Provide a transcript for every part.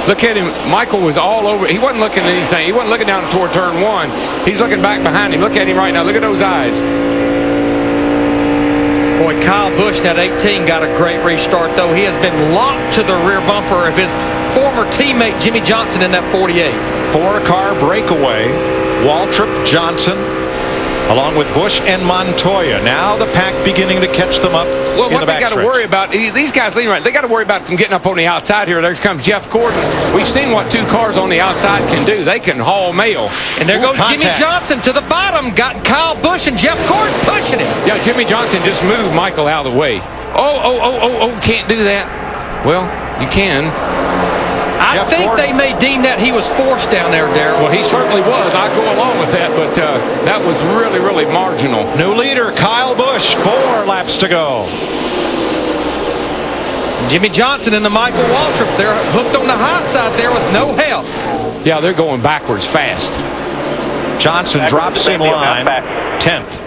Look at him. Michael was all over. He wasn't looking at anything. He wasn't looking down toward turn 1. He's looking back behind him. Look at him right now. Look at those eyes. Boy, Kyle Busch, that 18, got a great restart, though. He has been locked to the rear bumper of his former teammate, Jimmy Johnson, in that 48. 4-car breakaway. Waltrip, Johnson, along with Busch and Montoya. Now the pack beginning to catch them up. Well, in what the they got to worry about, these guys leading right, they got to worry about some getting up on the outside here. There comes Jeff Gordon. We've seen what 2 cars on the outside can do. They can haul mail. And there goes Jimmy Johnson to the bottom. Got Kyle Busch and Jeff Gordon pushing him. Yeah, Jimmy Johnson just moved Michael out of the way. Oh, can't do that. Well, you can. I think they may deem that he was forced down there, Darrell. Well, he certainly was. I'd go along with that, but that was really, really marginal. New leader, Kyle Busch, 4 laps to go. Jimmy Johnson and the Michael Waltrip, they're hooked on the high side there with no help. Yeah, they're going backwards fast. Johnson drops in line, 10th.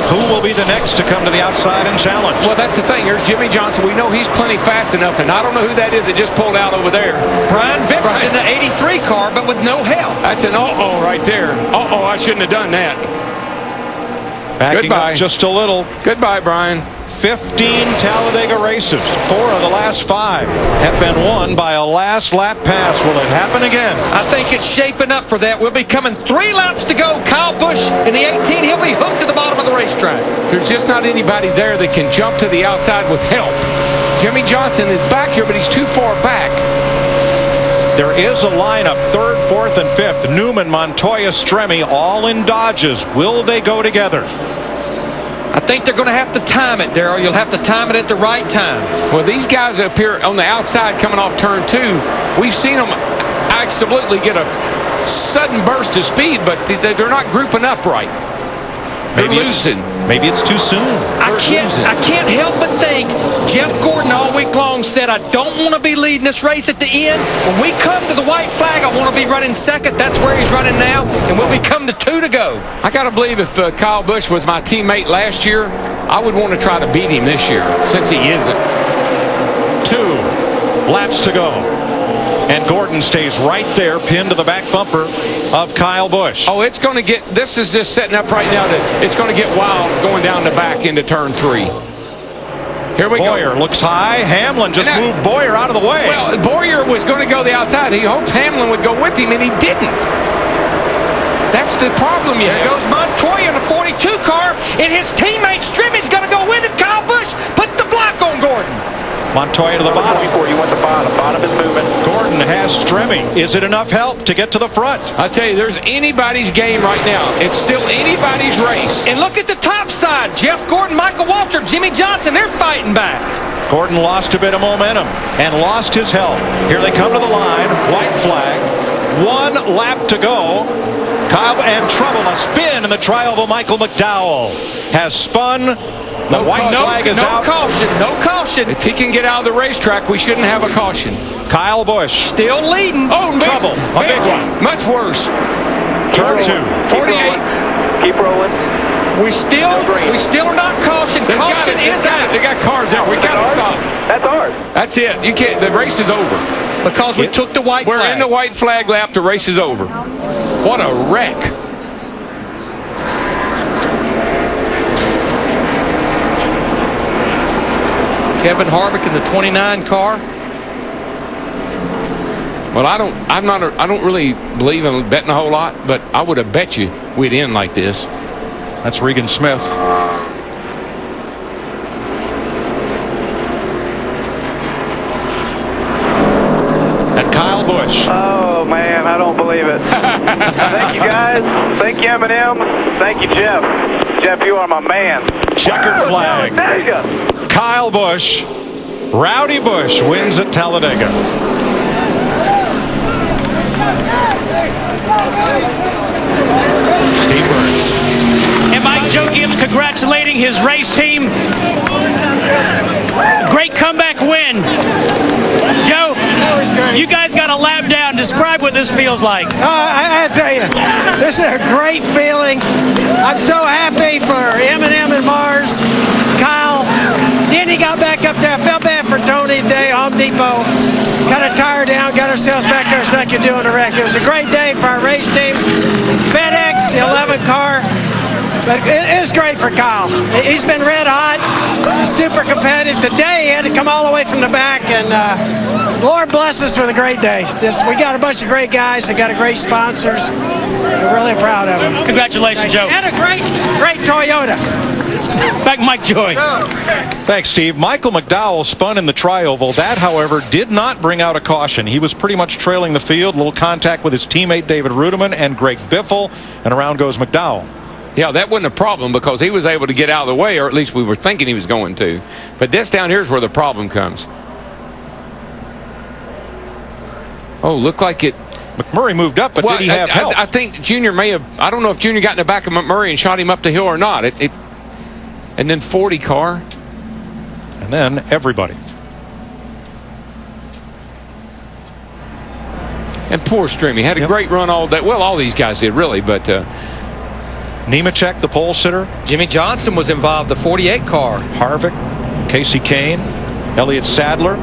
Who will be the next to come to the outside and challenge? Well, that's the thing. Here's Jimmy Johnson. We know he's plenty fast enough, and I don't know who that is that just pulled out over there. Brian Vickers in the 83 car, but with no help. That's an uh-oh right there. Uh-oh, I shouldn't have done that. Backing Goodbye. up just a little. Goodbye, Brian. 15 Talladega races. 4 of the last 5 have been won by a last lap pass. Will it happen again? I think it's shaping up for that. We'll be coming 3 laps to go. Kyle Busch in the 18. He'll be hooked to the bottom of the racetrack. There's just not anybody there that can jump to the outside with help. Jimmy Johnson is back here, but he's too far back. There is a lineup, 3rd, 4th, and 5th. Newman, Montoya, Stremme, all in Dodges. Will they go together? I think they're going to have to time it, Darrell. You'll have to time it at the right time. Well, these guys up here on the outside coming off turn 2, we've seen them absolutely get a sudden burst of speed, but they're not grouping up right. They're losing. Maybe it's too soon. I can't help but think Jeff Gordon all week long said, I don't want to be leading this race at the end. When we come to the white flag, I want to be running second. That's where he's running now, and we'll be coming to 2 to go. I got to believe if Kyle Busch was my teammate last year, I would want to try to beat him this year, since he isn't. 2 laps to go. And Gordon stays right there, pinned to the back bumper of Kyle Busch. Oh, it's going to get, this is just setting up right now that it's going to get wild going down the back into turn 3. Here we go. Boyer looks high. Hamlin just moved Boyer out of the way. Well, Boyer was going to go the outside. He hoped Hamlin would go with him, and he didn't. That's the problem you have. There goes Montoya in the 42 car, and his teammate Stremme's going to go with him. Kyle Busch puts the block on Gordon. Montoya to the bottom. You want the bottom. Bottom is moving. Gordon has Stremme. Is it enough help to get to the front? I tell you, there's anybody's game right now. It's still anybody's race. And look at the top side. Jeff Gordon, Michael Waltrip, Jimmy Johnson, they're fighting back. Gordon lost a bit of momentum and lost his help. Here they come to the line. White flag. 1 lap to go. Kyle and trouble. A spin in the trial of Michael McDowell. Has spun. The white flag is out. No caution. No caution. If he can get out of the racetrack, we shouldn't have a caution. Kyle Busch. Still leading. Oh, trouble. A big one. Much worse. Turn 2. 48. Keep rolling. We still are not cautioned. Caution is out. They got cars out. We got to stop. That's ours. That's it. You can't. The race is over. Because we took the white flag. We're in the white flag lap. The race is over. What a wreck. Kevin Harvick in the 29 car. Well, I don't really believe in betting a whole lot, but I would have bet you we'd end like this. That's Regan Smith. And Kyle Busch. Oh, man, I don't believe it. Thank you, guys. Thank you, M&M. Thank you, Jeff. Jeff, you are my man. Checkered flag. Kyle Busch. Rowdy Busch wins at Talladega. Steve Burns. And Mike Joe Gibbs congratulating his race team. Great comeback win. Joe, you guys got a lap down. Describe what this feels like. I tell you, this is a great feeling. I'm so happy for M&M and Mars, Kyle. Denny got back up there. I felt bad for Tony today, Home Depot. Got a tire down, got ourselves back there. It's like you're doing a wreck. It was a great day for our race team. FedEx, the 11 car. But it was great for Kyle. He's been red hot, super competitive. Today he had to come all the way from the back, and Lord bless us with a great day. We got a bunch of great guys. They got a great sponsors. We're really proud of them. Congratulations, Joe. And a great Toyota. Back Mike Joy. Thanks, Steve. Michael McDowell spun in the tri-oval. That, however, did not bring out a caution. He was pretty much trailing the field. A little contact with his teammate David Rudeman and Greg Biffle, and around goes McDowell. Yeah, that wasn't a problem because he was able to get out of the way, or at least we were thinking he was going to. But this down here is where the problem comes. Oh, looked like it. McMurray moved up, but did he have help? I think Junior may have. I don't know if Junior got in the back of McMurray and shot him up the hill or not. And then 40 car. And then everybody. And poor Streamy had a great run all day. Well, all these guys did really, but. Nemechek, the pole sitter. Jimmy Johnson was involved, the 48 car. Harvick, Casey Kane, Elliott Sadler.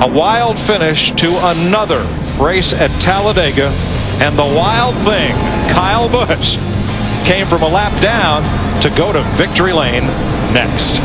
A wild finish to another race at Talladega, and the wild thing, Kyle Busch came from a lap down to go to victory lane next.